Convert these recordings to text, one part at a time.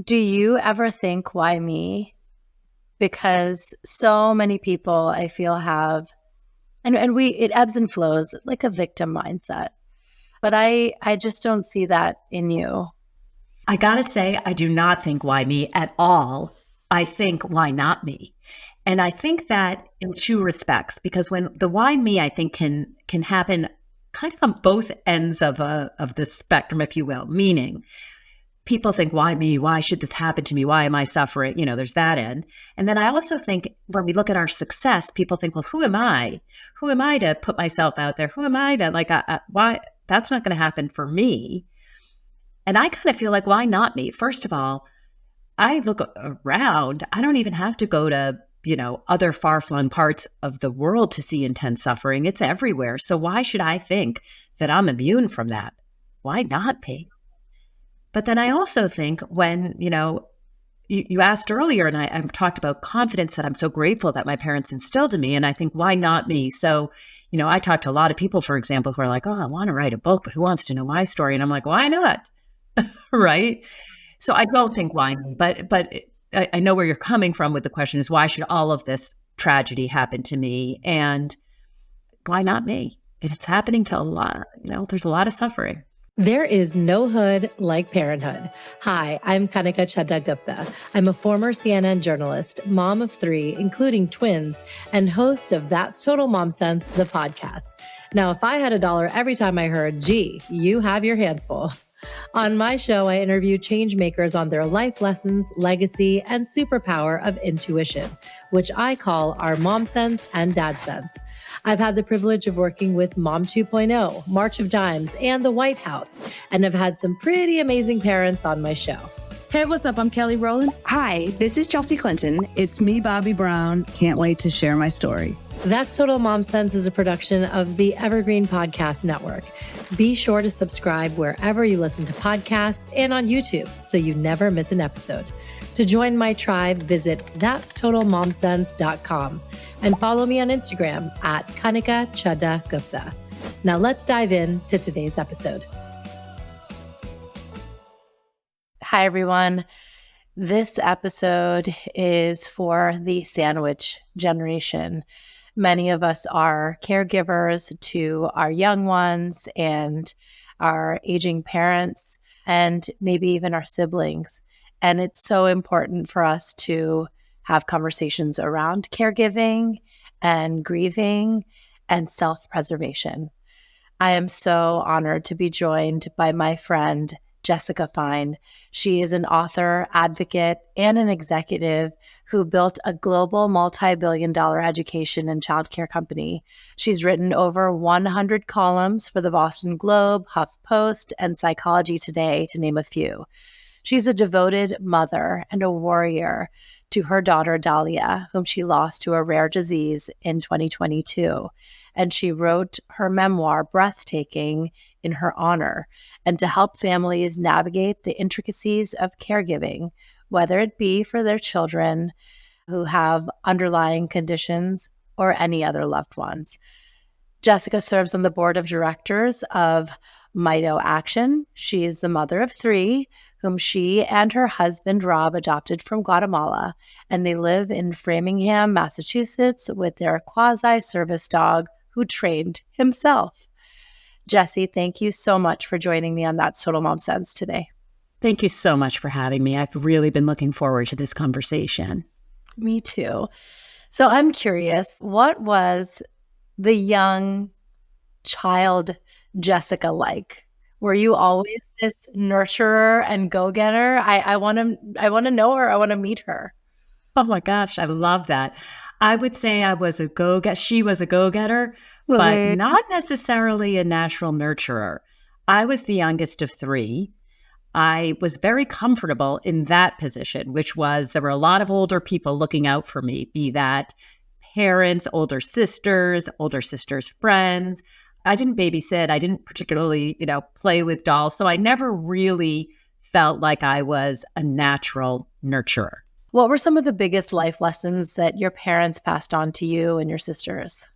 Do you ever think, why me? Because so many people I feel have, and it ebbs and flows like a victim mindset. But I just don't see that in you. I gotta say, I do not think why me at all. I think why not me? And I think that in two respects, because when the why me, I think can happen kind of on both ends of the spectrum, if you will. Meaning, people think, why me? Why should this happen to me? Why am I suffering? There's that end. And then I also think when we look at our success, people think, well, who am I? Who am I to put myself out there? Who am I to why? That's not going to happen for me. And I kind of feel like, why not me? First of all, I look around. I don't even have to go to, other far-flung parts of the world to see intense suffering. It's everywhere. So why should I think that I'm immune from that? Why not me? But then I also think when, you asked earlier, and I talked about confidence, that I'm so grateful that my parents instilled in me. And I think, why not me? So, I talk to a lot of people, for example, who are like, oh, I want to write a book, but who wants to know my story? And I'm like, why not? Right? So I don't think why me, but I know where you're coming from with the question is, why should all of this tragedy happen to me? And why not me? It's happening to a lot, there's a lot of suffering. There is no hood like parenthood. Hi, I'm Kanika Chadda Gupta. I'm a former CNN journalist, mom of 3, including twins, and host of That's Total Mom Sense, the podcast. Now, if I had $1 every time I heard, gee, you have your hands full. On my show, I interview change makers on their life lessons, legacy, and superpower of intuition, which I call our mom sense and dad sense. I've had the privilege of working with Mom 2.0, March of Dimes, and the White House, and have had some pretty amazing parents on my show. Hey, what's up? I'm Kelly Rowland. Hi, this is Chelsea Clinton. It's me, Bobby Brown. Can't wait to share my story. That's Total Mom Sense is a production of the Evergreen Podcast Network. Be sure to subscribe wherever you listen to podcasts and on YouTube so you never miss an episode. To join my tribe, visit that'stotalmomsense.com and follow me on Instagram at Kanika Chadda Gupta. Now let's dive into today's episode. Hi, everyone. This episode is for the sandwich generation. Many of us are caregivers to our young ones and our aging parents, and maybe even our siblings. And it's so important for us to have conversations around caregiving and grieving and self-preservation. I am so honored to be joined by my friend, Jessica Fein. She is an author, advocate, and an executive who built a global multi-billion-dollar education and childcare company. She's written over 100 columns for the Boston Globe, HuffPost, and Psychology Today, to name a few. She's a devoted mother and a warrior to her daughter, Dalia, whom she lost to a rare disease in 2022. And she wrote her memoir, Breathtaking, in her honor, and to help families navigate the intricacies of caregiving, whether it be for their children who have underlying conditions or any other loved ones. Jessica serves on the board of directors of Mito Action. She is the mother of 3, whom she and her husband, Rob, adopted from Guatemala, and they live in Framingham, Massachusetts, with their quasi-service dog, who trained himself. Jessie, thank you so much for joining me on That's Total Mom Sense today. Thank you so much for having me. I've really been looking forward to this conversation. Me too. So I'm curious, what was the young child Jessica like? Were you always this nurturer and go-getter? I want to know her. I want to meet her. Oh my gosh, I love that. I would say I was a go-getter. She was a go-getter, but not necessarily a natural nurturer. I was the youngest of 3. I was very comfortable in that position, which was there were a lot of older people looking out for me, be that parents, older sisters friends. I didn't babysit. I didn't particularly, play with dolls. So I never really felt like I was a natural nurturer. What were some of the biggest life lessons that your parents passed on to you and your sisters?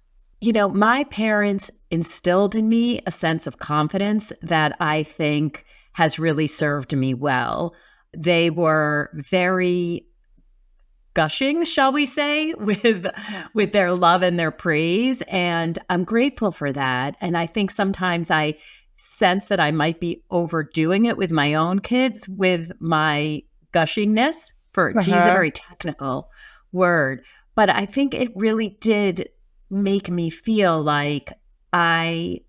My parents instilled in me a sense of confidence that I think has really served me well. they were very gushing, shall we say, with their love and their praise. And I'm grateful for that. And I think sometimes I sense that I might be overdoing it with my own kids with my gushingness, to use a very technical word. But I think it really did make me feel like I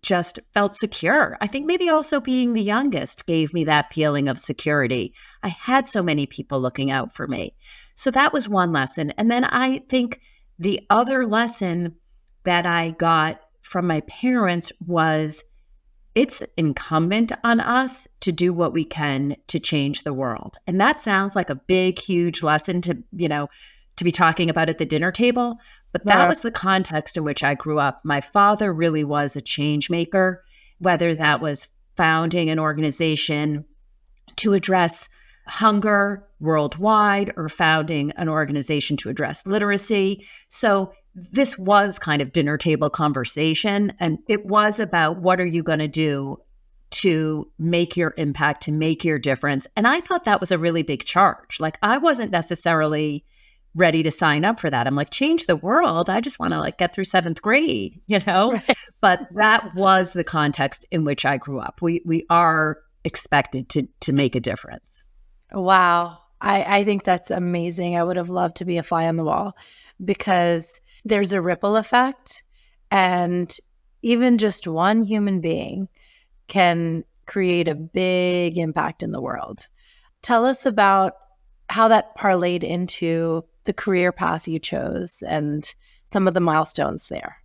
just felt secure. I think maybe also being the youngest gave me that feeling of security. I had so many people looking out for me. So that was one lesson. And then I think the other lesson that I got from my parents was it's incumbent on us to do what we can to change the world. And that sounds like a big, huge lesson to be talking about at the dinner table. But that was the context in which I grew up. My father really was a change maker, whether that was founding an organization to address hunger worldwide or founding an organization to address literacy. So this was kind of dinner table conversation. And it was about what are you going to do to make your impact, to make your difference. And I thought that was a really big charge. Like I wasn't necessarily ready to sign up for that. I'm like, change the world. I just want to get through 7th grade, Right. But that was the context in which I grew up. We are expected to make a difference. Wow. I think that's amazing. I would have loved to be a fly on the wall because there's a ripple effect, and even just one human being can create a big impact in the world. Tell us about how that parlayed into the career path you chose and some of the milestones there.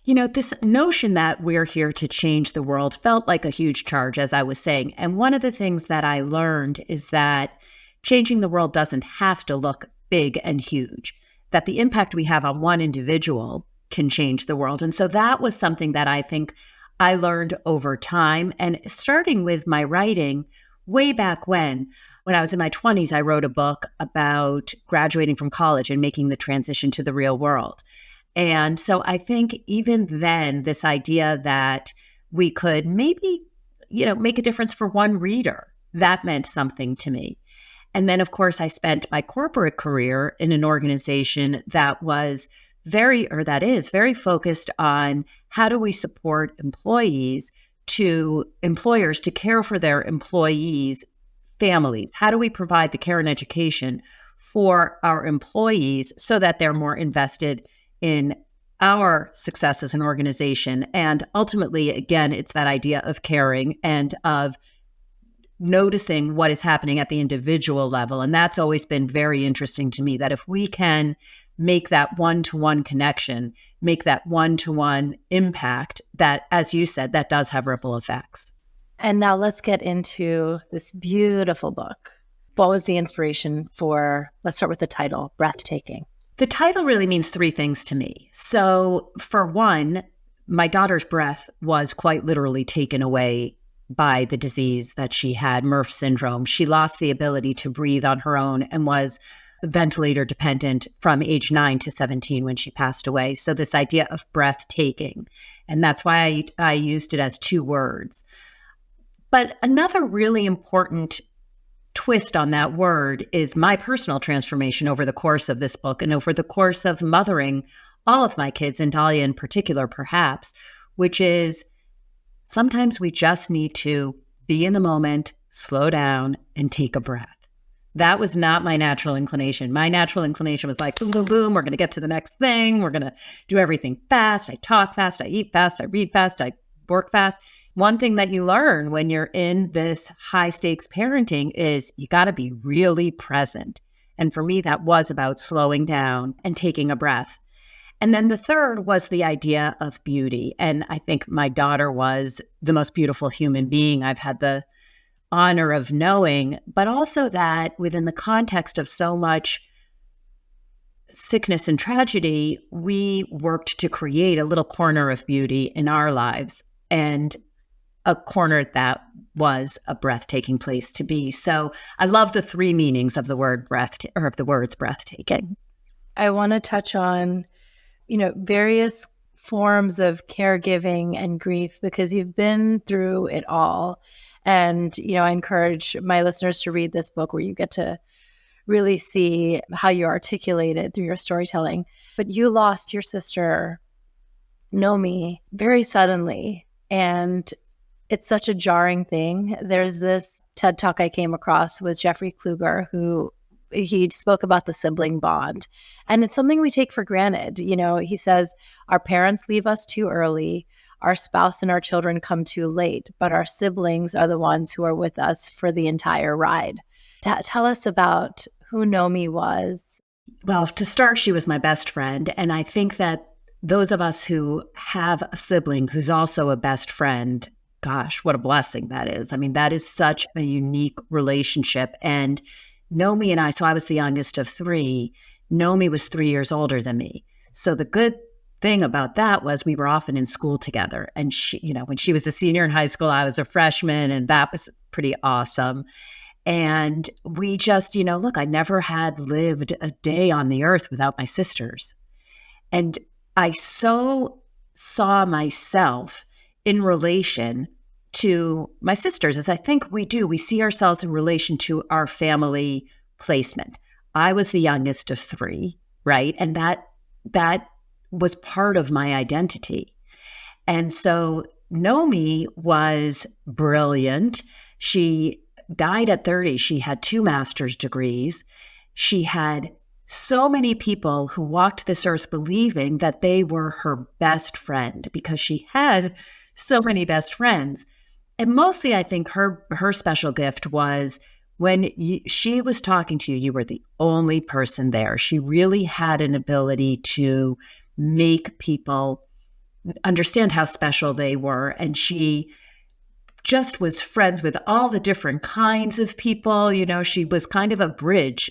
This notion that we're here to change the world felt like a huge charge, as I was saying. And one of the things that I learned is that changing the world doesn't have to look big and huge, that the impact we have on one individual can change the world. And so that was something that I think I learned over time. And starting with my writing way back when I was in my 20s, I wrote a book about graduating from college and making the transition to the real world. And so I think even then, this idea that we could maybe, make a difference for one reader, that meant something to me. And then, of course, I spent my corporate career in an organization that is very focused on how do we support employers to care for their employees' families? How do we provide the care and education for our employees so that they're more invested in our success as an organization? And ultimately, again, it's that idea of caring and of noticing what is happening at the individual level. And that's always been very interesting to me, that if we can make that one-to-one connection, make that one-to-one impact, that, as you said, that does have ripple effects. And now let's get into this beautiful book. What was the inspiration for, let's start with the title, Breathtaking? The title really means 3 things to me. So for one, my daughter's breath was quite literally taken away by the disease that she had, MERFF Syndrome. She lost the ability to breathe on her own and was ventilator dependent from age 9 to 17 when she passed away. So this idea of breathtaking, and that's why I used it as 2 words. But another really important twist on that word is my personal transformation over the course of this book and over the course of mothering all of my kids, and Dalia in particular, perhaps, which is sometimes we just need to be in the moment, slow down, and take a breath. That was not my natural inclination. My natural inclination was like, boom, boom, boom, we're going to get to the next thing. We're going to do everything fast. I talk fast. I eat fast. I read fast. I work fast. One thing that you learn when you're in this high stakes parenting is you got to be really present. And for me, that was about slowing down and taking a breath. And then the third was the idea of beauty. And I think my daughter was the most beautiful human being I've had the honor of knowing, but also that within the context of so much sickness and tragedy, we worked to create a little corner of beauty in our lives, and a corner that was a breathtaking place to be. So I love the 3 meanings of the word of the words breathtaking. I want to touch on, various forms of caregiving and grief because you've been through it all. And, I encourage my listeners to read this book where you get to really see how you articulate it through your storytelling. But you lost your sister, Nomi, very suddenly. And it's such a jarring thing. There's this TED Talk I came across with Jeffrey Kluger, who he spoke about the sibling bond. And it's something we take for granted. He says, our parents leave us too early. Our spouse and our children come too late, but our siblings are the ones who are with us for the entire ride. Tell us about who Nomi was. Well, to start, she was my best friend. And I think that those of us who have a sibling who's also a best friend, gosh, what a blessing that is. I mean, that is such a unique relationship. And Nomi and I, so I was the youngest of three. Nomi was 3 years older than me. So the good thing about that was we were often in school together. And she, when she was a senior in high school, I was a freshman, and that was pretty awesome. And we just, look, I never had lived a day on the earth without my sisters. And I so saw myself in relation to my sisters, as I think we do. We see ourselves in relation to our family placement. I was the youngest of three, right? And that was part of my identity. And so Nomi was brilliant. She died at 30. She had 2 master's degrees. She had so many people who walked this earth believing that they were her best friend because she had so many best friends. And mostly, I think her special gift was when she was talking to you, you were the only person there. She really had an ability to make people understand how special they were. And she just was friends with all the different kinds of people. She was kind of a bridge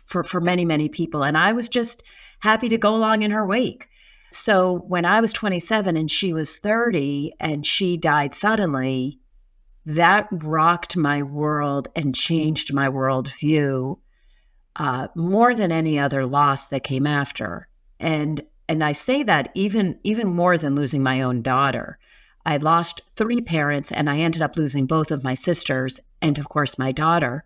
for many, many people. And I was just happy to go along in her wake. So when I was 27 and she was 30 and she died suddenly, that rocked my world and changed my worldview more than any other loss that came after. And I say that even more than losing my own daughter. I lost 3 parents, and I ended up losing both of my sisters and, of course, my daughter.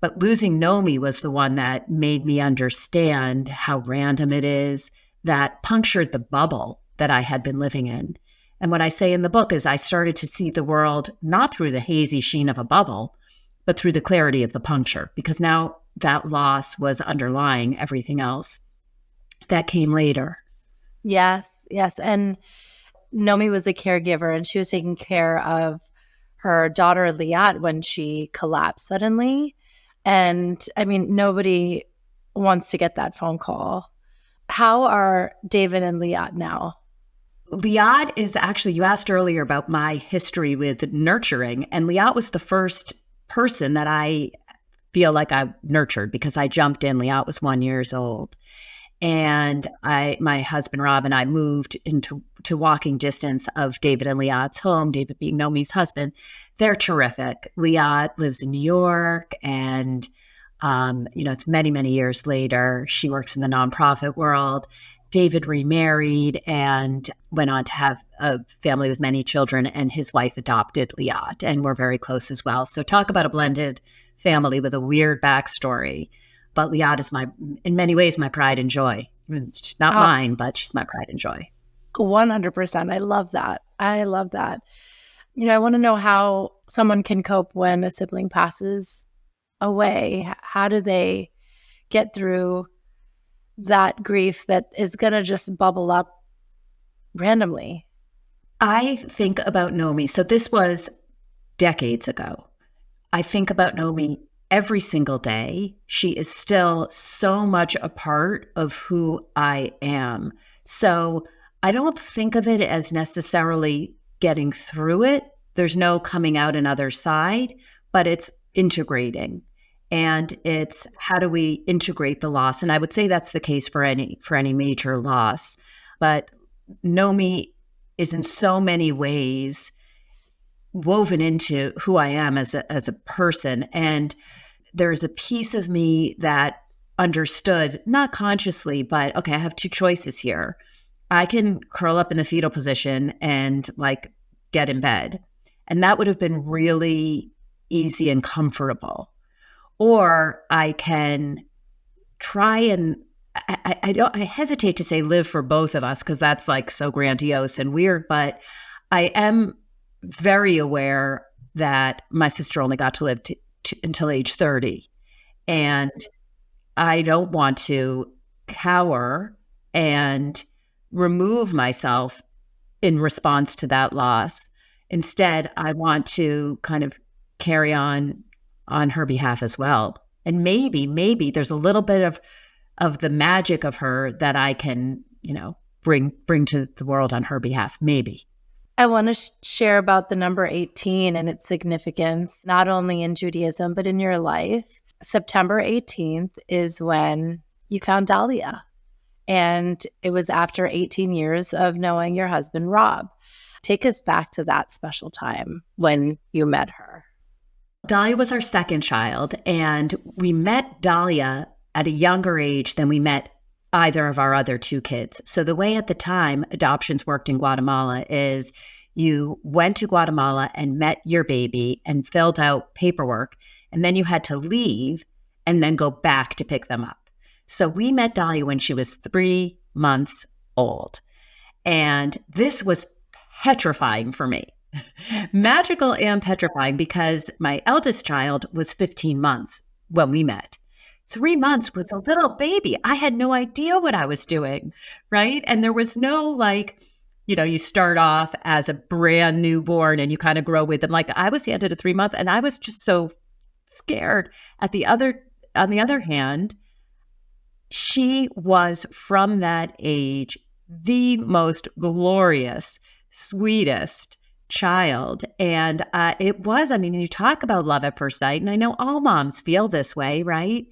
But losing Nomi was the one that made me understand how random it is, that punctured the bubble that I had been living in. And what I say in the book is I started to see the world not through the hazy sheen of a bubble, but through the clarity of the puncture, because now that loss was underlying everything else that came later. Yes. And Nomi was a caregiver, and she was taking care of her daughter, Liat, when she collapsed suddenly. And I mean, nobody wants to get that phone call. How are David and Liat now? Liat is actually, you asked earlier about my history with nurturing, and Liat was the first person that I feel like I nurtured because I jumped in. Liat was 1 year old. And my husband, Rob, and I moved into walking distance of David and Liat's home, David being Nomi's husband. They're terrific. Liat lives in New York, and, it's many, many years later. She works in the nonprofit world. David remarried and went on to have a family with many children, and his wife adopted Liat, and we're very close as well. So talk about a blended family with a weird backstory. But Liat is in many ways, my pride and joy. She's not mine, but she's my pride and joy. 100%. I love that. I want to know how someone can cope when a sibling passes away. How do they get through that grief that is going to just bubble up randomly? I think about Nomi. So this was decades ago. I think about Nomi every single day. She is still so much a part of who I am. So I don't think of it as necessarily getting through it. There's no coming out another side, but it's integrating. And it's how do we integrate the loss? And I would say that's the case for any major loss. But Nomi is in so many ways woven into who I am as a person. And there's a piece of me that understood, not consciously, but okay, I have 2 choices here. I can curl up in the fetal position and get in bed. And that would have been really easy and comfortable. Or I can try and I hesitate to say live for both of us because that's like so grandiose and weird, but I am very aware that my sister only got to live until age 30. And I don't want to cower and remove myself in response to that loss. Instead, I want to kind of carry on her behalf as well. And maybe there's a little bit of the magic of her that I can, bring to the world on her behalf. Maybe. I want to share about the number 18 and its significance, not only in Judaism, but in your life. September 18th is when you found Dalia. And it was after 18 years of knowing your husband, Rob. Take us back to that special time when you met her. Dalia was our second child, and we met Dalia at a younger age than we met either of our other two kids. So the way at the time adoptions worked in Guatemala is you went to Guatemala and met your baby and filled out paperwork, and then you had to leave and then go back to pick them up. So we met Dalia when she was 3 months old. And this was petrifying for me. Magical and petrifying because my eldest child was 15 months when we met. 3 months was a little baby. I had no idea what I was doing, right? And there was no you start off as a brand newborn and you kind of grow with them. Like I was handed a 3 month and I was just so scared. On the other hand, she was from that age the most glorious, sweetest child. And it was, you talk about love at first sight, and I know all moms feel this way, right?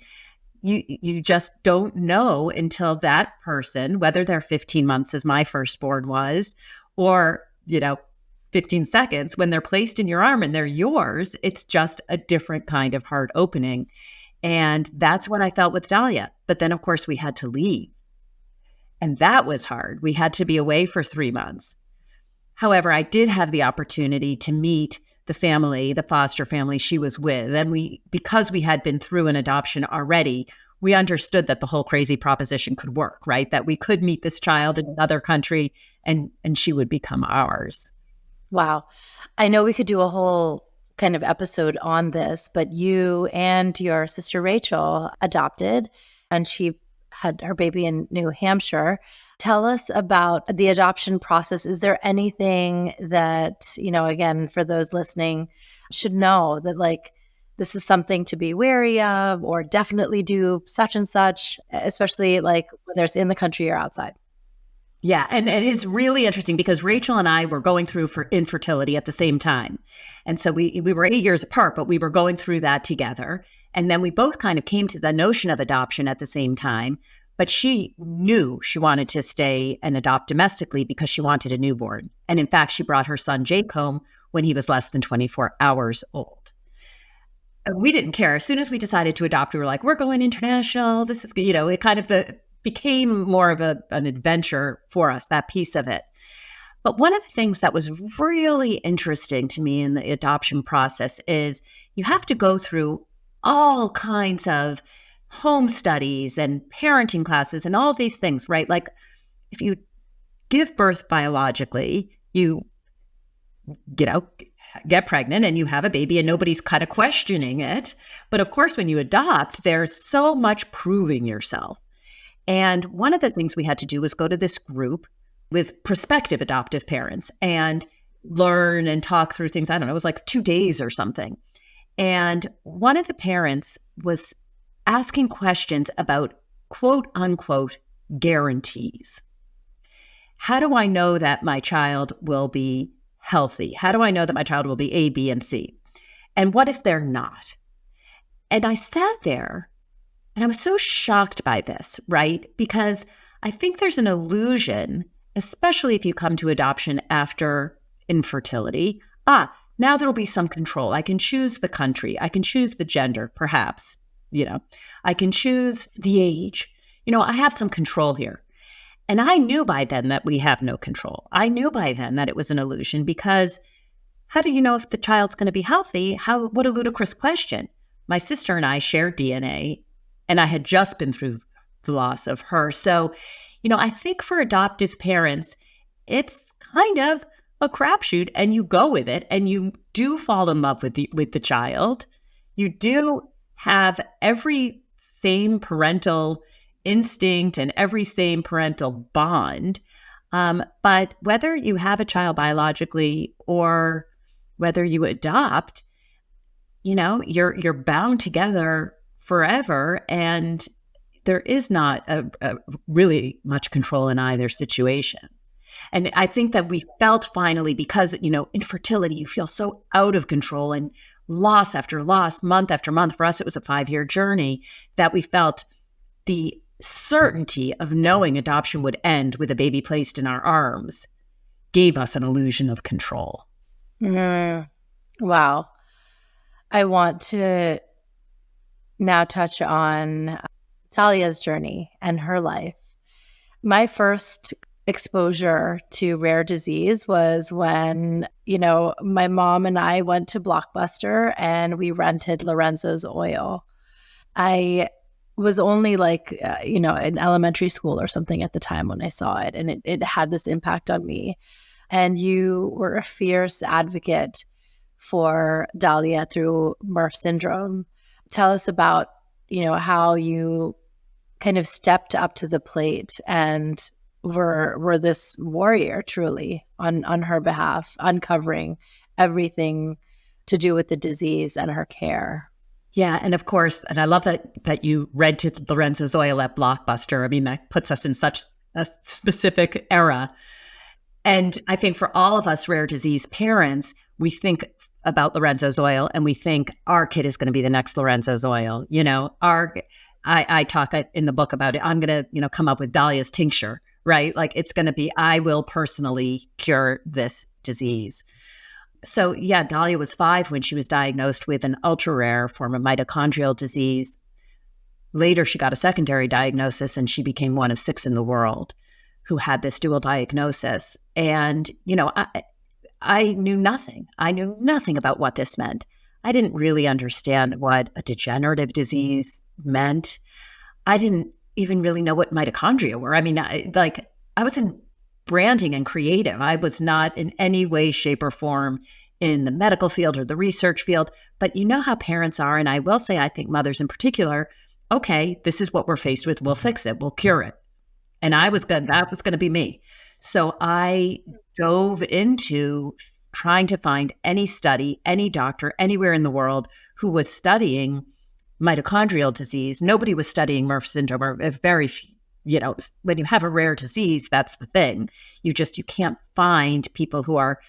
You just don't know until that person, whether they're 15 months as my firstborn was, or, 15 seconds, when they're placed in your arm and they're yours, it's just a different kind of heart opening. And that's what I felt with Dalia. But then, of course, we had to leave. And that was hard. We had to be away for 3 months. However, I did have the opportunity to meet the family, the foster family she was with. And because we had been through an adoption already, we understood that the whole crazy proposition could work, right? That we could meet this child in another country and she would become ours. Wow. I know we could do a whole kind of episode on this, but you and your sister Rachel adopted, and she had her baby in New Hampshire. Tell us about the adoption process. Is there anything that, again, for those listening, should know that this is something to be wary of, or definitely do such and such, especially whether it's in the country or outside? Yeah. And it is really interesting because Rachel and I were going through for infertility at the same time. And so we were 8 years apart, but we were going through that together. And then we both kind of came to the notion of adoption at the same time. But she knew she wanted to stay and adopt domestically because she wanted a newborn. And in fact, she brought her son Jake home when he was less than 24 hours old. And we didn't care. As soon as we decided to adopt, we were like, we're going international. This is, it kind of became more of an adventure for us, that piece of it. But one of the things that was really interesting to me in the adoption process is you have to go through all kinds of home studies and parenting classes and all these things, right? Like if you give birth biologically, you get pregnant and you have a baby and nobody's kind of questioning it. But of course, when you adopt, there's so much proving yourself. And one of the things we had to do was go to this group with prospective adoptive parents and learn and talk through things. I don't know, it was like 2 days or something. And one of the parents was asking questions about quote unquote guarantees. How do I know that my child will be healthy? How do I know that my child will be A, B, and C? And what if they're not? And I sat there and I was so shocked by this, right? Because I think there's an illusion, especially if you come to adoption after infertility. Now there'll be some control. I can choose the country. I can choose the gender, perhaps. I can choose the age. I have some control here. And I knew by then that we have no control. I knew by then that it was an illusion because how do you know if the child's going to be healthy? What a ludicrous question. My sister and I shared DNA, and I had just been through the loss of her. So, I think for adoptive parents, it's kind of a crapshoot, and you go with it, and you do fall in love with the child. You do have every same parental instinct and every same parental bond. But whether you have a child biologically or whether you adopt, you're bound together forever, and there is not a really much control in either situation. And I think that we felt finally, because, infertility, you feel so out of control, and loss after loss, month after month. For us, it was a 5-year journey, that we felt the certainty of knowing adoption would end with a baby placed in our arms gave us an illusion of control. Wow. I want to now touch on Dalia's journey and her life. My first exposure to rare disease was when, my mom and I went to Blockbuster and we rented Lorenzo's oil. I was only in elementary school or something at the time when I saw it, and it had this impact on me. And you were a fierce advocate for Dalia through MERFF Syndrome. Tell us about, how you kind of stepped up to the plate and were this warrior truly on her behalf, uncovering everything to do with the disease and her care. Yeah. And of course, and I love that you rented Lorenzo's oil at Blockbuster. I mean, that puts us in such a specific era. And I think for all of us rare disease parents, we think about Lorenzo's oil and we think our kid is going to be the next Lorenzo's oil. I talk in the book about it. I'm going to, come up with Dalia's tincture, right? Like it's going to be, I will personally cure this disease. So yeah, Dalia was 5 when she was diagnosed with an ultra rare form of mitochondrial disease. Later, she got a secondary diagnosis and she became one of 6 in the world who had this dual diagnosis. And, I knew nothing. I knew nothing about what this meant. I didn't really understand what a degenerative disease meant. I didn't even really know what mitochondria were. I mean, I was in branding and creative. I was not in any way, shape, or form in the medical field or the research field. But you know how parents are, and I will say, I think mothers in particular, okay, this is what we're faced with. We'll fix it. We'll cure it. And that was going to be me. So I dove into trying to find any study, any doctor, anywhere in the world who was studying mitochondrial disease. Nobody was studying MERFF syndrome, or very few. When you have a rare disease, that's the thing. You can't find people who are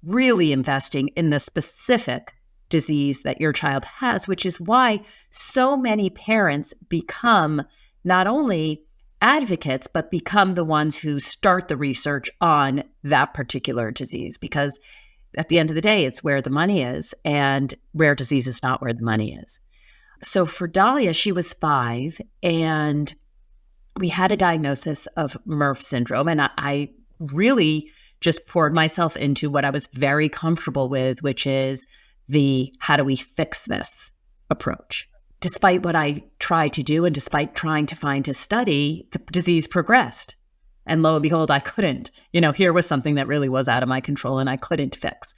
really investing in the specific disease that your child has, which is why so many parents become not only advocates, but become the ones who start the research on that particular disease. Because at the end of the day, it's where the money is, and rare disease is not where the money is. So for Dalia, she was 5, and we had a diagnosis of MERFF syndrome, and I really just poured myself into what I was very comfortable with, which is the how do we fix this approach. Despite what I tried to do and despite trying to find a study, the disease progressed. And lo and behold, I couldn't. Here was something that really was out of my control and I couldn't fix.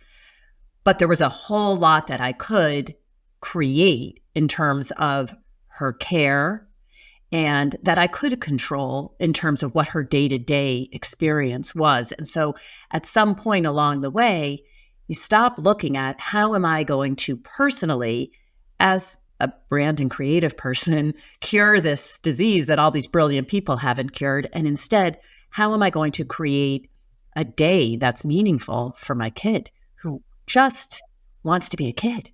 But there was a whole lot that I could create in terms of her care, and that I could control in terms of what her day-to-day experience was. And so at some point along the way, you stop looking at how am I going to personally, as a brand and creative person, cure this disease that all these brilliant people haven't cured. And instead, how am I going to create a day that's meaningful for my kid who just wants to be a kid?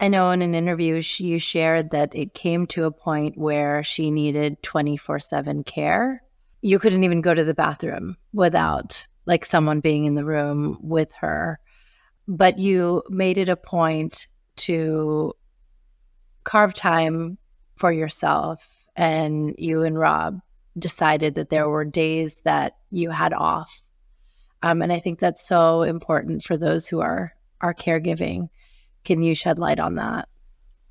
I know in an interview, you shared that it came to a point where she needed 24/7 care. You couldn't even go to the bathroom without someone being in the room with her. But you made it a point to carve time for yourself, and you and Rob decided that there were days that you had off. And I think that's so important for those who are our caregiving. Can you shed light on that?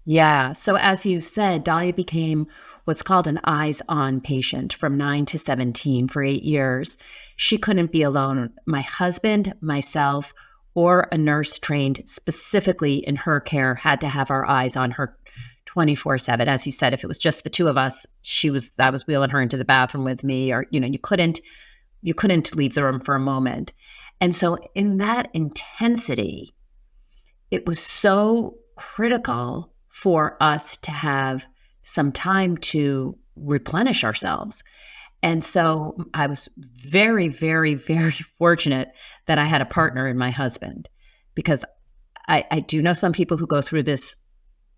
Yeah. So as you said, Dalia became what's called an eyes-on patient from 9 to 17 for 8 years. She couldn't be alone. My husband, myself, or a nurse trained specifically in her care had to have our eyes on her 24/7. As you said, if it was just the two of us, I was wheeling her into the bathroom with me, or you couldn't leave the room for a moment. And so in that intensity, it was so critical for us to have some time to replenish ourselves. And so I was very, very, very fortunate that I had a partner in my husband, because I do know some people who go through this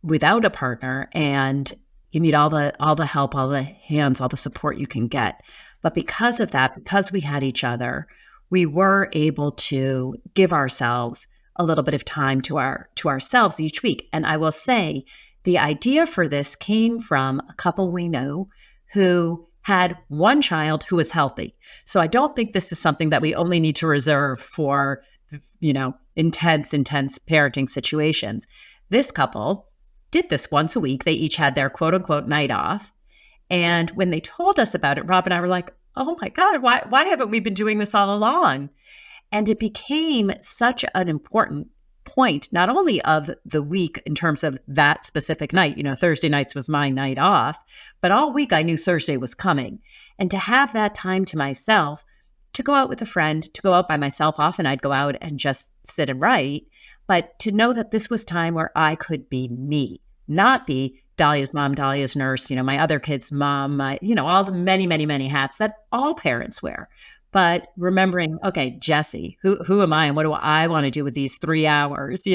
without a partner, and you need all the help, all the hands, all the support you can get. But because of that, because we had each other, we were able to give ourselves a little bit of time to ourselves each week. And I will say the idea for this came from a couple we know who had one child who was healthy. So I don't think this is something that we only need to reserve for, intense parenting situations. This couple did this once a week. They each had their quote unquote night off. And when they told us about it, Rob and I were like, oh my God, why haven't we been doing this all along? And it became such an important point, not only of the week in terms of that specific night, Thursday nights was my night off, but all week I knew Thursday was coming. And to have that time to myself, to go out with a friend, to go out by myself, often I'd go out and just sit and write, but to know that this was time where I could be me, not be Dalia's mom, Dalia's nurse, my other kid's mom, all the many, many, many hats that all parents wear. But remembering, okay, Jesse, who am I and what do I want to do with these 3 hours,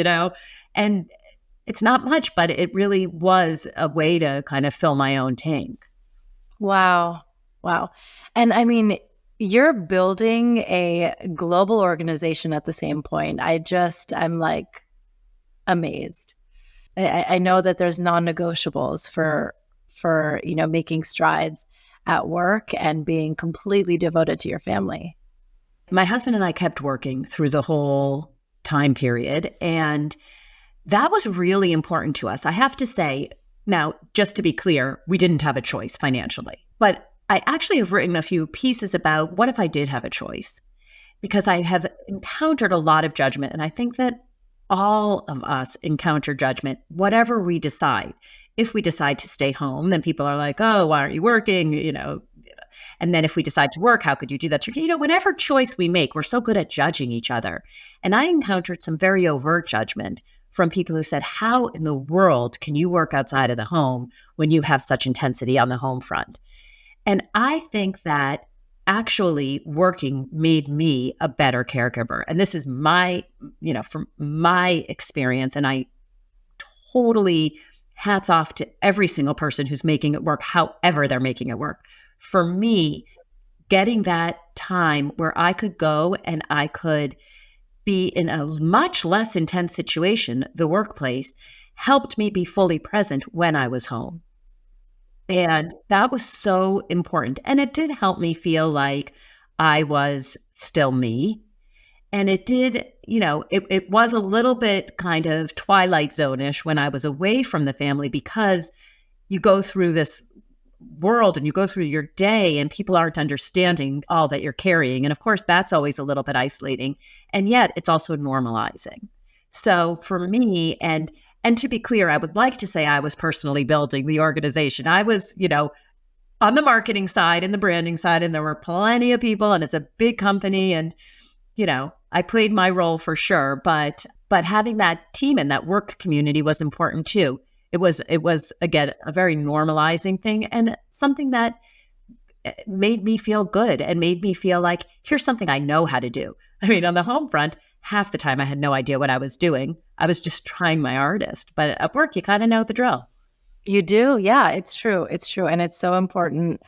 And it's not much, but it really was a way to kind of fill my own tank. Wow. And I mean, you're building a global organization at the same point. I'm like amazed. I know that there's non-negotiables for making strides at work and being completely devoted to your family. My husband and I kept working through the whole time period, and that was really important to us. I have to say, now, just to be clear, we didn't have a choice financially, but I actually have written a few pieces about what if I did have a choice, because I have encountered a lot of judgment, and I think that all of us encounter judgment, whatever we decide. If we decide to stay home, then people are like, oh, why aren't you working? And then if we decide to work, how could you do that? Whatever choice we make, we're so good at judging each other. And I encountered some very overt judgment from people who said, how in the world can you work outside of the home when you have such intensity on the home front? And I think that actually working made me a better caregiver. And this is from my experience, and I totally hats off to every single person who's making it work, however they're making it work. For me, getting that time where I could go and I could be in a much less intense situation, the workplace, helped me be fully present when I was home. And that was so important. And it did help me feel like I was still me. And it did, it was a little bit kind of Twilight Zone-ish when I was away from the family, because you go through this world and you go through your day and people aren't understanding all that you're carrying. And of course, that's always a little bit isolating. And yet it's also normalizing. So for me, and to be clear, I would like to say I was personally building the organization. I was, on the marketing side and the branding side, and there were plenty of people, and it's a big company, and I played my role for sure, but having that team and that work community was important too. It was again a very normalizing thing, and something that made me feel good and made me feel like, here's something I know how to do. I mean, on the home front, half the time I had no idea what I was doing. I was just trying my hardest. But at work, you kind of know the drill. You do. Yeah, it's true. It's true. And it's so important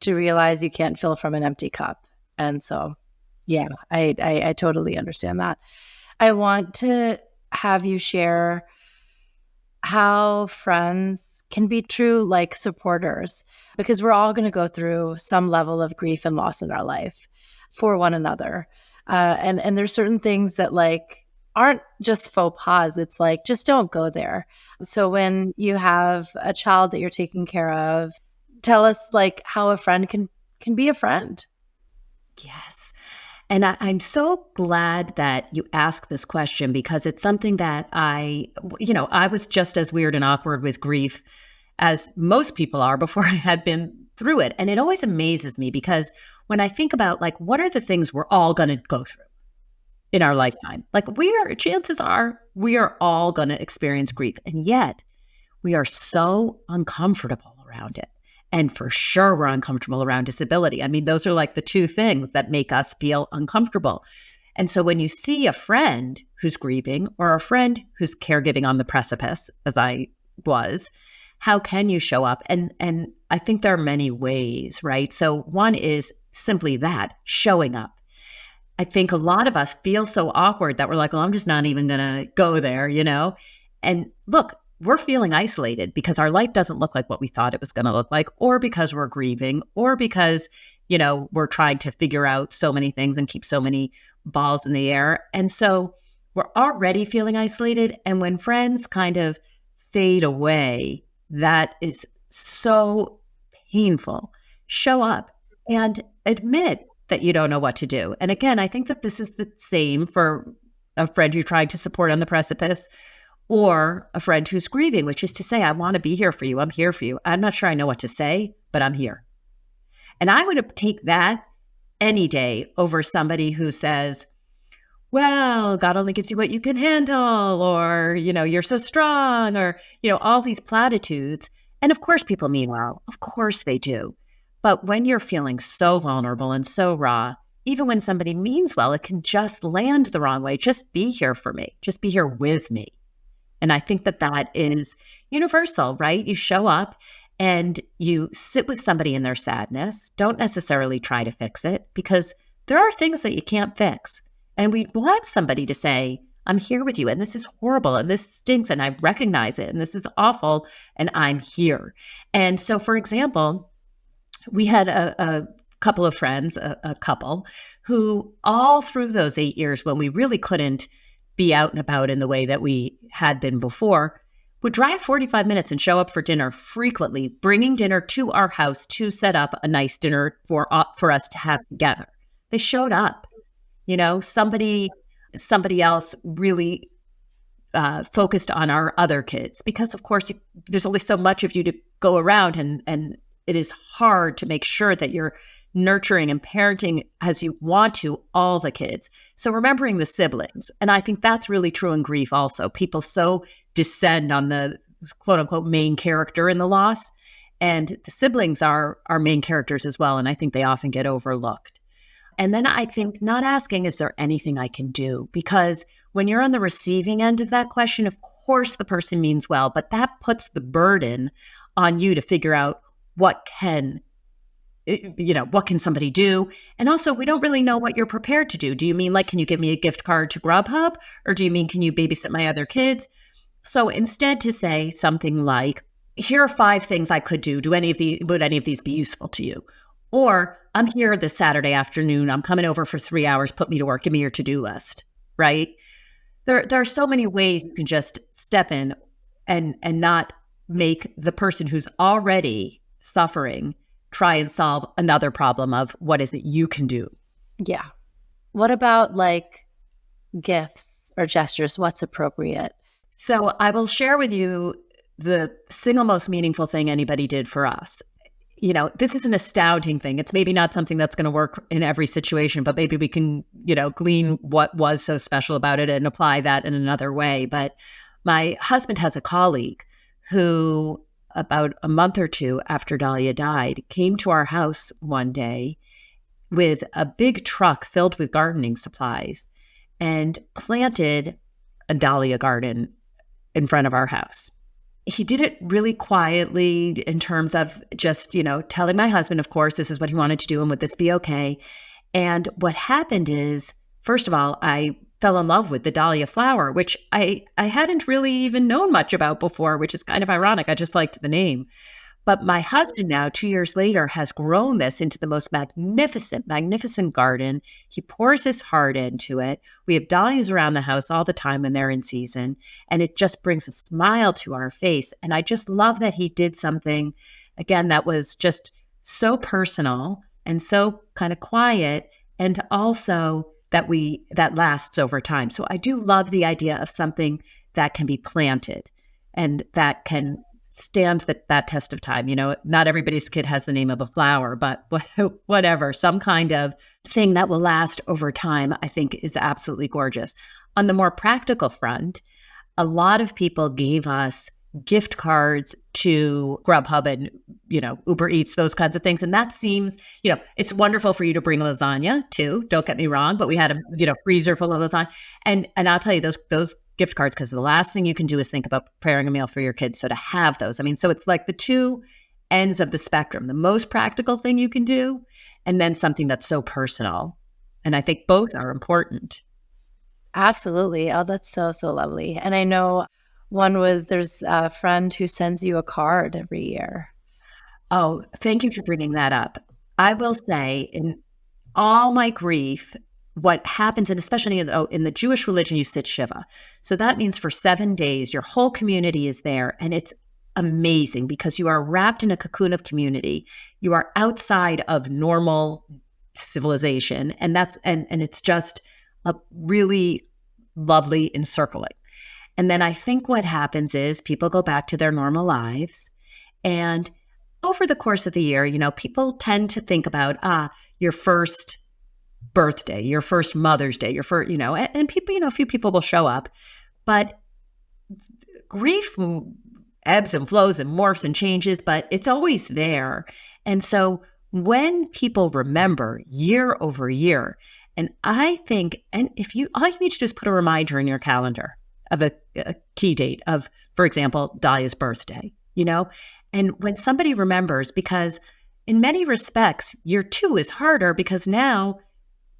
to realize you can't fill from an empty cup. And so, yeah, I totally understand that. I want to have you share how friends can be true, like, supporters, because we're all going to go through some level of grief and loss in our life for one another. And there's certain things that, like, aren't just faux pas. It's like, just don't go there. So when you have a child that you're taking care of, tell us like how a friend can be a friend. Yes. And I'm so glad that you asked this question, because it's something that I was just as weird and awkward with grief as most people are before I had been through it. And it always amazes me, because when I think about like, what are the things we're all going to go through in our lifetime? Like chances are we are all going to experience grief. And yet we are so uncomfortable around it. And for sure, we're uncomfortable around disability. I mean, those are like the two things that make us feel uncomfortable. And so when you see a friend who's grieving or a friend who's caregiving on the precipice, as I was, how can you show up? And I think there are many ways, right? So one is simply that, showing up. I think a lot of us feel so awkward that we're like, well, I'm just not even going to go there, And look, we're feeling isolated because our life doesn't look like what we thought it was going to look like, or because we're grieving, or because, we're trying to figure out so many things and keep so many balls in the air. And so we're already feeling isolated. And when friends kind of fade away, that is so painful. Show up and admit that you don't know what to do. And again, I think that this is the same for a friend you're trying to support on the precipice, or a friend who's grieving, which is to say, I want to be here for you. I'm here for you. I'm not sure I know what to say, but I'm here. And I would take that any day over somebody who says, well, God only gives you what you can handle, or, you're so strong, or, all these platitudes. And of course, people mean well. Of course they do. But when you're feeling so vulnerable and so raw, even when somebody means well, it can just land the wrong way. Just be here for me. Just be here with me. And I think that is universal, right? You show up and you sit with somebody in their sadness. Don't necessarily try to fix it, because there are things that you can't fix. And we want somebody to say, I'm here with you, and this is horrible, and this stinks, and I recognize it, and this is awful, and I'm here. And so, for example, we had a couple of friends, a couple, who all through those 8 years when we really couldn't be out and about in the way that we had been before, would drive 45 minutes and show up for dinner frequently, bringing dinner to our house to set up a nice dinner for us to have together. They showed up. Somebody else really focused on our other kids, because of course there's only so much of you to go around, and it is hard to make sure that you're nurturing and parenting as you want to all the kids. So remembering the siblings. And I think that's really true in grief also. People so descend on the quote unquote main character in the loss. And the siblings are our main characters as well. And I think they often get overlooked. And then I think not asking, is there anything I can do? Because when you're on the receiving end of that question, of course the person means well, but that puts the burden on you to figure out what can somebody do? And also, we don't really know what you're prepared to do. Do you mean like, can you give me a gift card to Grubhub? Or do you mean, can you babysit my other kids? So instead to say something like, here are 5 things I could do. Would any of these be useful to you? Or I'm here this Saturday afternoon. I'm coming over for 3 hours. Put me to work. Give me your to-do list, right? There are so many ways you can just step in and not make the person who's already suffering try and solve another problem of what is it you can do. Yeah. What about like gifts or gestures? What's appropriate? So I will share with you the single most meaningful thing anybody did for us. This is an astounding thing. It's maybe not something that's going to work in every situation, but maybe we can, glean what was so special about it and apply that in another way. But my husband has a colleague who, about a month or two after Dalia died, came to our house one day with a big truck filled with gardening supplies and planted a Dalia garden in front of our house. He did it really quietly in terms of just, telling my husband, of course, this is what he wanted to do and would this be okay? And what happened is, first of all, I fell in love with the Dalia flower, which I hadn't really even known much about before, which is kind of ironic. I just liked the name. But my husband now, 2 years later, has grown this into the most magnificent, magnificent garden. He pours his heart into it. We have dahlias around the house all the time when they're in season, and it just brings a smile to our face. And I just love that he did something, again, that was just so personal and so kind of quiet, and also that lasts over time. So I do love the idea of something that can be planted and that can stand that test of time. Not everybody's kid has the name of a flower, but whatever, some kind of thing that will last over time, I think is absolutely gorgeous. On the more practical front, a lot of people gave us gift cards to Grubhub and, Uber Eats, those kinds of things. And that seems, it's wonderful for you to bring lasagna too. Don't get me wrong, but we had a, freezer full of lasagna. And I'll tell you those gift cards, because the last thing you can do is think about preparing a meal for your kids. So to have those, so it's like the two ends of the spectrum, the most practical thing you can do, and then something that's so personal. And I think both are important. Absolutely. Oh, that's so, so lovely. And I know there's a friend who sends you a card every year. Oh, thank you for bringing that up. I will say, in all my grief, what happens, and especially in the Jewish religion, you sit Shiva. So that means for 7 days, your whole community is there. And it's amazing because you are wrapped in a cocoon of community. You are outside of normal civilization. And it's just a really lovely encircling. And then I think what happens is people go back to their normal lives. And over the course of the year, people tend to think about, your first birthday, your first Mother's Day, your first, and people, a few people will show up, but grief ebbs and flows and morphs and changes, but it's always there. And so when people remember year over year, and I think, and all you need to do is put a reminder in your calendar of a key date of, for example, Dalia's birthday, and when somebody remembers, because in many respects, year 2 is harder because now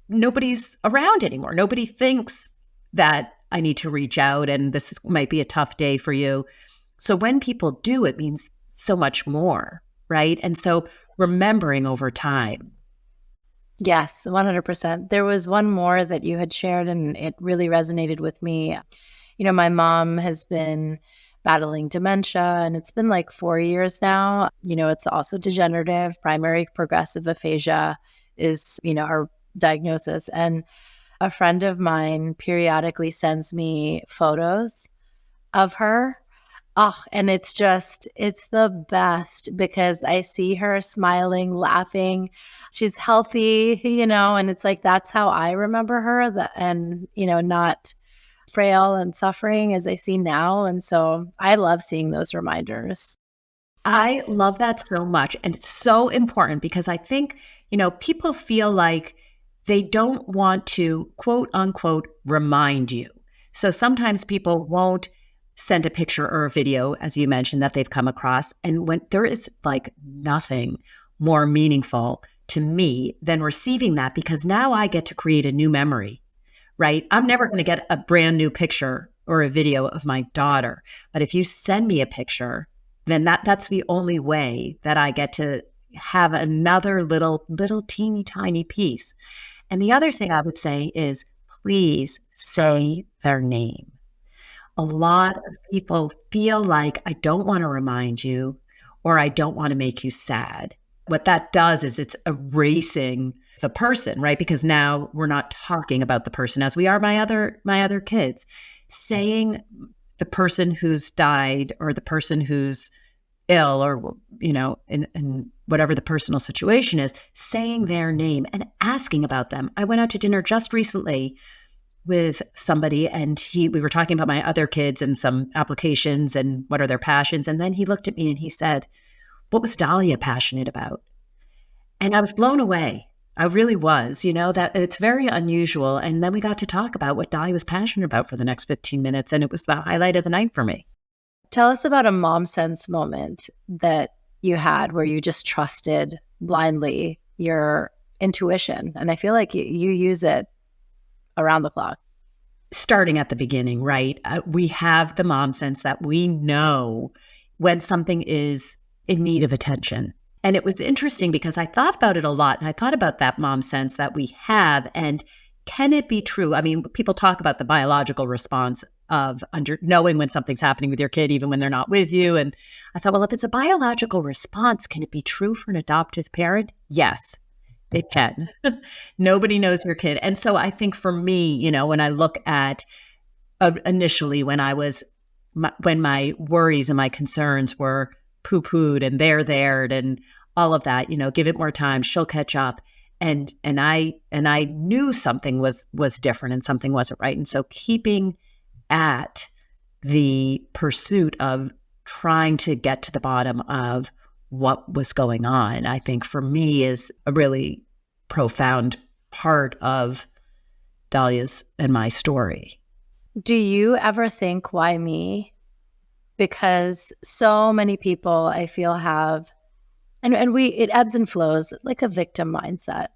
nobody's around anymore. Nobody thinks that I need to reach out and might be a tough day for you. So when people do, it means so much more, right? And so remembering over time. Yes, 100%. There was one more that you had shared and it really resonated with me. My mom has been battling dementia and it's been like 4 years now. It's also degenerative. Primary progressive aphasia is, her diagnosis. And a friend of mine periodically sends me photos of her. Oh, and it's the best because I see her smiling, laughing. She's healthy, and it's like, that's how I remember her, not frail and suffering as I see now. And so I love seeing those reminders. I love that so much. And it's so important because I think, people feel like they don't want to, quote unquote, remind you. So sometimes people won't send a picture or a video, as you mentioned, that they've come across. And when there is like nothing more meaningful to me than receiving that, because now I get to create a new memory, right? I'm never going to get a brand new picture or a video of my daughter. But if you send me a picture, then that's the only way that I get to have another little teeny tiny piece. And the other thing I would say is, please say their name. A lot of people feel like, I don't want to remind you, or I don't want to make you sad. What that does is it's erasing the person, right? Because now we're not talking about the person as we are my other kids. Saying the person who's died or the person who's ill or, in whatever the personal situation is, saying their name and asking about them. I went out to dinner just recently with somebody and we were talking about my other kids and some applications and what are their passions. And then he looked at me and he said, what was Dalia passionate about? And I was blown away. I really was, that it's very unusual. And then we got to talk about what Dalia was passionate about for the next 15 minutes. And it was the highlight of the night for me. Tell us about a mom sense moment that you had where you just trusted blindly your intuition. And I feel like you use it around the clock. Starting at the beginning, right? We have the mom sense that we know when something is in need of attention. And it was interesting because I thought about it a lot, and I thought about that mom sense that we have, and can it be true? I mean, people talk about the biological response of knowing when something's happening with your kid, even when they're not with you. And I thought, well, if it's a biological response, can it be true for an adoptive parent? Yes, it can. Nobody knows your kid. And so I think for me, when I look at initially when my worries and my concerns were poo-pooed and they're there and all of that, give it more time, she'll catch up. And I knew something was different and something wasn't right. And so keeping at the pursuit of trying to get to the bottom of what was going on, I think for me is a really profound part of Dalia's and my story. Do you ever think, why me? Because so many people I feel have, and it ebbs and flows like a victim mindset.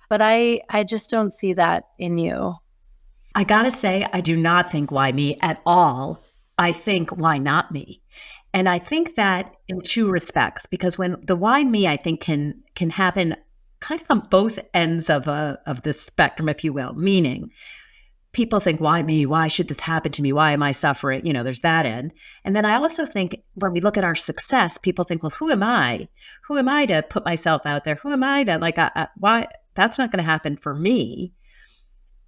But I just don't see that in you. I gotta say, I do not think why me at all. I think why not me? And I think that in two respects, because when the why me, I think can happen kind of on both ends of the spectrum, if you will, meaning people think, why me? Why should this happen to me? Why am I suffering? There's that end. And then I also think when we look at our success, people think, well, who am I? Who am I to put myself out there? Who am I to why? That's not going to happen for me.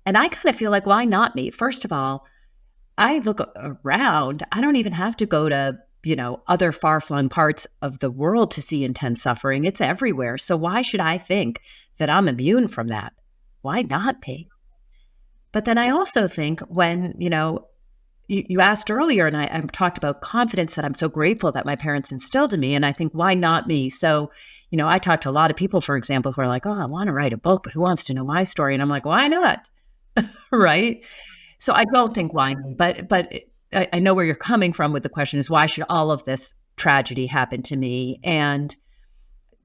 And I kind of feel like, why not me? First of all, I look around. I don't even have to go to, other far-flung parts of the world to see intense suffering. It's everywhere. So why should I think that I'm immune from that? Why not me? But then I also think when, you asked earlier, and I talked about confidence, that I'm so grateful that my parents instilled in me. And I think, why not me? So, I talk to a lot of people, for example, who are like, oh, I want to write a book, but who wants to know my story? And I'm like, why not? Right? So I don't think why me, but I know where you're coming from with the question is, why should all of this tragedy happen to me? And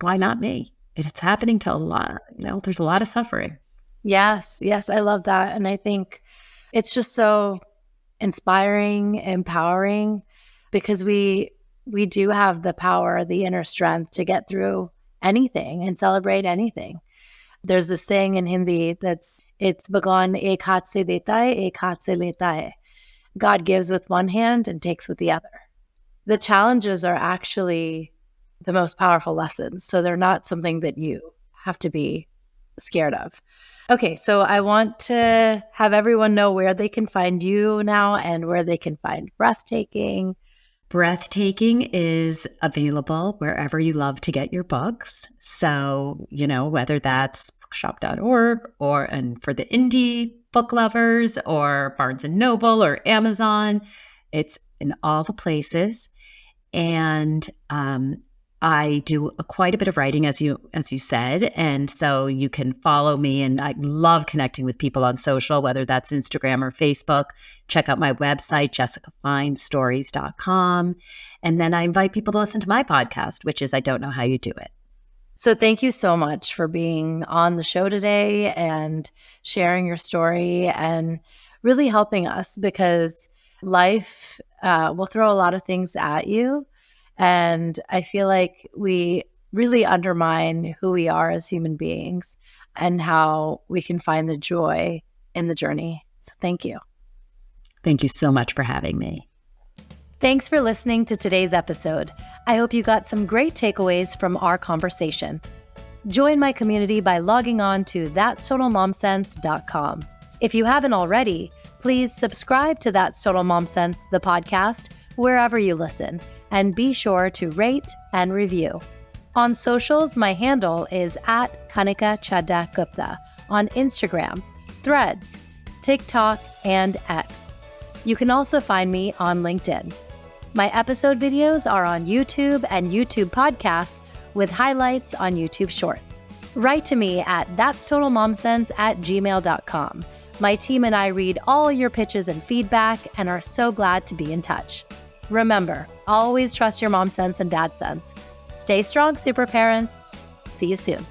why not me? It's happening to a lot, there's a lot of suffering. Yes, I love that. And I think it's just so inspiring, empowering, because we do have the power, the inner strength to get through anything and celebrate anything. There's this saying in Hindi it's Bhagwan ek haath se deta hai, ek haath se leta hai. God gives with one hand and takes with the other. The challenges are actually the most powerful lessons. So they're not something that you have to be scared of. Okay, so I want to have everyone know where they can find you now and where they can find Breathtaking. Breathtaking is available wherever you love to get your books. So, whether that's bookshop.org and for the indie book lovers, or Barnes & Noble or Amazon, it's in all the places. And I do quite a bit of writing, as you said, and so you can follow me. And I love connecting with people on social, whether that's Instagram or Facebook. Check out my website, jessicafeinstories.com. And then I invite people to listen to my podcast, which is I Don't Know How You Do It. So thank you so much for being on the show today and sharing your story and really helping us, because life will throw a lot of things at you. And I feel like we really undermine who we are as human beings and how we can find the joy in the journey. So thank you. Thank you so much for having me. Thanks for listening to today's episode. I hope you got some great takeaways from our conversation. Join my community by logging on to thatstotalmomsense.com. If you haven't already, please subscribe to That's Total Mom Sense, the podcast, wherever you listen, and be sure to rate and review. On socials, my handle is at Kanika Chadda Gupta on Instagram, Threads, TikTok, and X. You can also find me on LinkedIn. My episode videos are on YouTube and YouTube podcasts with highlights on YouTube Shorts. Write to me at thatstotalmomsense@gmail.com. My team and I read all your pitches and feedback and are so glad to be in touch. Remember, always trust your mom sense and dad sense. Stay strong, super parents. See you soon.